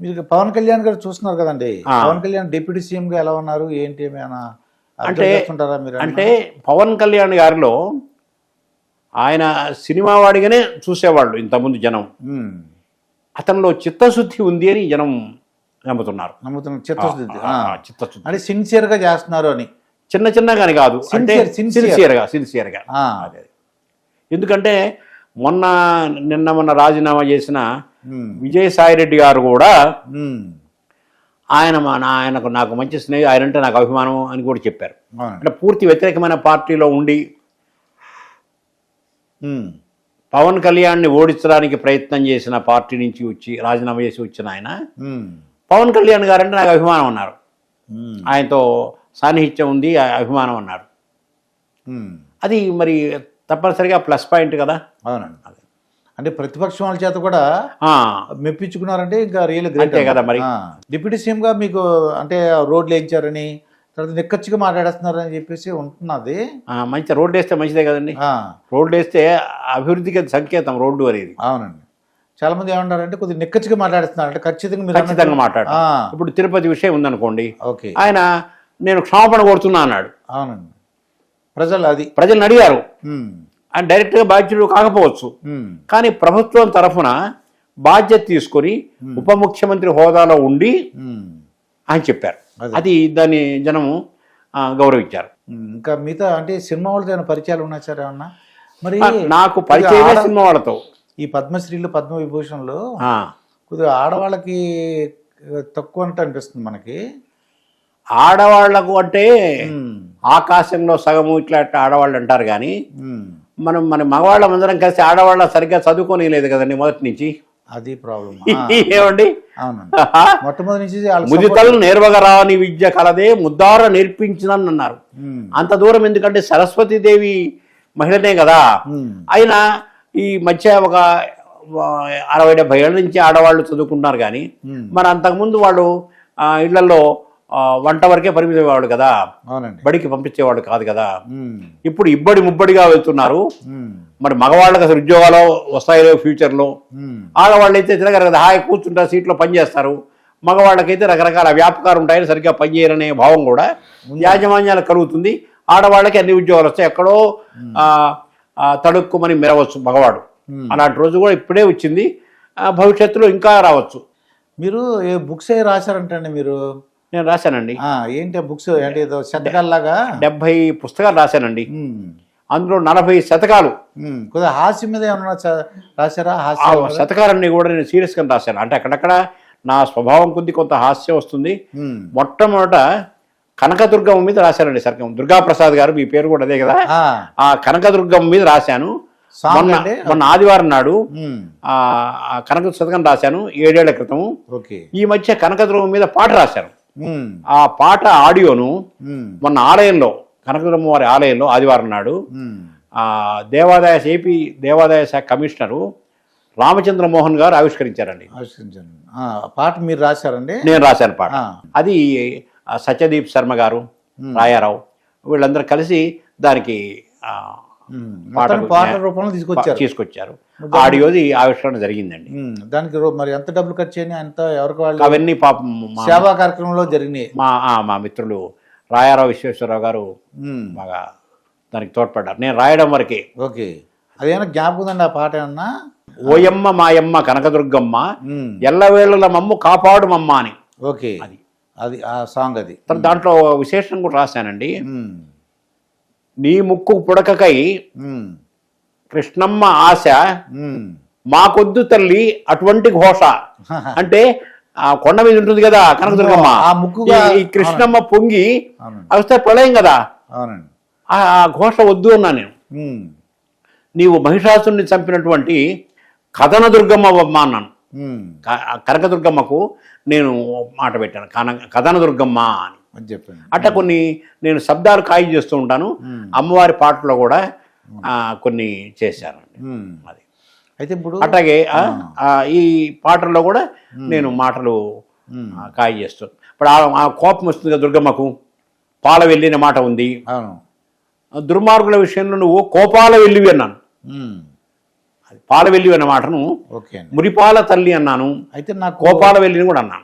మీరు పవన్ కళ్యాణ్ గారు చూస్తున్నారు కదండి, పవన్ కళ్యాణ్ డిప్యూటీ సీఎం గా ఎలా ఉన్నారు ఏంటి ఏమైనా అంటే మీరు? అంటే పవన్ కళ్యాణ్ గారిలో ఆయన సినిమా వాడిగానే చూసేవాళ్ళు ఇంతకుముందు జనం. అతనిలో చిత్తశుద్ధి ఉంది అని జనం నమ్ముతున్నారు. చిత్తశుద్ధి చిత్తశుద్ధి అంటే సిన్సియర్ గా చేస్తున్నారు అని. చిన్న చిన్నగాని కాదు, అంటే సిన్సియర్గా. అదే ఎందుకంటే నిన్న రాజీనామా చేసిన విజయసాయిరెడ్డి గారు కూడా ఆయనకు నాకు మంచి స్నేహం, ఆయన అంటే నాకు అభిమానం అని కూడా చెప్పారు. అంటే పూర్తి వ్యతిరేకమైన పార్టీలో ఉండి పవన్ కళ్యాణ్ని ఓడించడానికి ప్రయత్నం చేసిన పార్టీ నుంచి వచ్చి రాజీనామా చేసి వచ్చిన ఆయన పవన్ కళ్యాణ్ గారంటే నాకు అభిమానం అన్నారు. ఆయనతో సాన్నిహిత్యం ఉంది, అభిమానం అన్నారు. అది మరి తప్పనిసరిగా ప్లస్ పాయింట్ కదా. అవునండి. అంటే ప్రతిపక్షం వాళ్ళ చేత కూడా మెప్పించుకున్నారంటే ఇంకా రియల్ గ్రేట్ కదా. మరి డిప్యూటీ సీఎం గా మీకు అంటే రోడ్లు వేయించారని, తర్వాత నిక్కచ్చిగా మాట్లాడేస్తున్నారని చెప్పేసి ఉంటున్నది. మంచి రోడ్డు వేస్తే మంచిదే కదండి. రోడ్డు వేస్తే అభివృద్ధికి సంకేతం రోడ్డు అనేది. అవునండి. చాలా మంది ఏమంటారంటే కొద్దిగా నిక్కచ్చిగా మాట్లాడుతున్నారు అంటే ఖచ్చితంగా మాట్లాడారు. ఇప్పుడు తిరుపతి విషయం ఉందనుకోండి, ఆయన నేను క్షమాపణ కోరుతున్నా అన్నాడు. అవునండి. ప్రజలను అడిగారు. ఆయన డైరెక్ట్గా బాధ్యుడు కాకపోవచ్చు, కానీ ప్రభుత్వం తరఫున బాధ్యత తీసుకొని ఉప ముఖ్యమంత్రి హోదాలో ఉండి ఆయన చెప్పారు. అది దాన్ని జనము గౌరవించారు. ఇంకా మిగతా అంటే సినిమా వాళ్ళతో ఏమైనా పరిచయాలు ఉన్నాయి సార్ ఏమన్నా? మరి నాకు పరిచయమే సినిమా వాళ్ళతో. ఈ పద్మశ్రీలు పద్మ విభూషణలు కొద్దిగా ఆడవాళ్ళకి తక్కువ అంటే అనిపిస్తుంది మనకి. ఆడవాళ్లకు అంటే ఆకాశంలో సగము ఇట్లా ఆడవాళ్ళు అంటారు, కానీ మన మగవాళ్ళం అందరం కలిసి ఆడవాళ్ళ సరిగ్గా చదువుకొని లేదు కదండి మొదటి నుంచి. అది ప్రాబ్లం ఏమండి. మొట్టమొదటి నుంచి ముదితలను నేర్వగరాని విద్య కలదే ముద్దార నేర్పించిందని అన్నారు. అంత దూరం ఎందుకంటే సరస్వతీదేవి మహిళనే కదా. అయినా ఈ మధ్య ఒక 60-70 ఏళ్ళ నుంచి ఆడవాళ్ళు చదువుకుంటున్నారు, కానీ మరి అంతకుముందు వాళ్ళు ఇళ్లలో వంట వరకే పరిమితమయ్యేవాడు కదా, బడికి పంపించేవాడు కాదు కదా. ఇప్పుడు ఇబ్బడి ముబ్బడిగా వెళ్తున్నారు. మరి మగవాళ్ళకి అసలు ఉద్యోగాలు వస్తాయో ఫ్యూచర్లో. ఆడవాళ్ళు అయితే తిరగరు కదా, హాయి కూర్చుంటారు, సీట్లో పనిచేస్తారు. మగవాళ్ళకైతే రకరకాల వ్యాపకాలు ఉంటాయని సరిగ్గా పనిచేయరనే భావం కూడా యాజమాన్యాలకు కలుగుతుంది. ఆడవాళ్ళకి అన్ని ఉద్యోగాలు వస్తాయి, ఎక్కడో తడుక్కుమని మెరవచ్చు మగవాడు. అలాంటి రోజు కూడా ఇప్పుడే వచ్చింది, భవిష్యత్తులో ఇంకా రావచ్చు. మీరు ఏ బుక్స్ రాశారంటండి మీరు? నేను రాశానండి. ఏంటి బుక్స్ అంటే శతకాల్లాగా 70 పుస్తకాలు రాశానండి. అందులో 40 శతకాలు. కొద్దిగా హాస్యం మీద ఏమన్నా రాశారా? శతకాలన్నీ కూడా నేను సీరియస్గా రాశాను. అంటే అక్కడక్కడ నా స్వభావం కొద్ది కొంత హాస్యం వస్తుంది. మొట్టమొదట కనకదుర్గమ్మ మీద రాశానండి. సర్గం దుర్గాప్రసాద్ గారు, మీ పేరు కూడా అదే కదా. ఆ కనకదుర్గమ్మ మీద రాశాను. మొన్న ఆదివారం నాడు కనక శతకం రాశాను 7 ఏళ్ల క్రితం. ఈ మధ్య కనకదుర్గమ్మ మీద పాట రాశాను. ఆ పాట ఆడియోను మొన్న ఆలయంలో, కనకదుర్గమ్మ వారి ఆలయంలో ఆదివారం నాడు ఏపీ దేవాదాయ శాఖ కమిషనరు రామచంద్ర మోహన్ గారు ఆవిష్కరించారండి. పాట మీరు రాశారండి? నేను రాశాను పాట. అది సత్యదీప్ శర్మ గారు, రాయారావు వీళ్ళందరూ కలిసి దానికి పాట రూపంలో తీసుకొచ్చారు. ఆడియోది ఆవిష్కరణ జరిగిందండి. దానికి మరి ఎంత డబ్బులు ఖర్చు అయినాయి? అంత ఎవరికి వాళ్ళు? అవన్నీ పాపం సేవా కార్యక్రమంలో జరిగినాయి. మా మిత్రులు రాయారావు విశ్వేశ్వరరావు గారు బాగా దానికి తోడ్పడ్డారు. నేను రాయడం వరకే. ఓకే. అదేమన్నా జ్ఞాపకం ఉందండి ఆ పాట ఏమన్నా? ఓయమ్మ మాయమ్మ కనకదుర్గమ్మ ఎల్లవేళల మమ్ము కాపాడు మమ్మ అని. ఓకే. అది ఆ సాంగ్. అది దాంట్లో విశేషం కూడా రాశానండి. నీ ముక్కు పుడకకై కృష్ణమ్మ ఆశ మాకొద్దు తల్లి అటువంటి ఘోష. అంటే ఆ కొండ మీద ఉంటుంది కదా కనకదుర్గమ్మ, ఈ కృష్ణమ్మ పొంగి అవస్థ ప్రళయం కదా, ఆ ఘోష వద్దు అన్నా నేను. నీవు మహిషాసుని చంపినటువంటి కథనదుర్గమ్మ అమ్మ అన్నాను. కనకదుర్గమ్మకు నేను మాట పెట్టాను కథనదుర్గమ్మ అని చెప్పాను. అట్లా కొన్ని నేను శబ్దాలు ఖాయం చేస్తూ ఉంటాను. అమ్మవారి పాటలో కూడా కొన్ని చేశానండి. అది అయితే ఇప్పుడు అట్లాగే ఈ పాటల్లో కూడా నేను మాటలు ఖాయం చేస్తాను. ఇప్పుడు ఆ కోపం వస్తుంది కదా దుర్గమ్మకు, పాల వెళ్ళిన మాట ఉంది. దుర్మార్గుల విషయంలో నువ్వు కోపాల వెళ్ళివి అన్నాను. పాలవెల్లి అన్న మాటను ఓకే అండి. మురిపాల తల్లి అన్నాను, అయితే నాకు కోపాల వెల్లిని కూడా అన్నాను.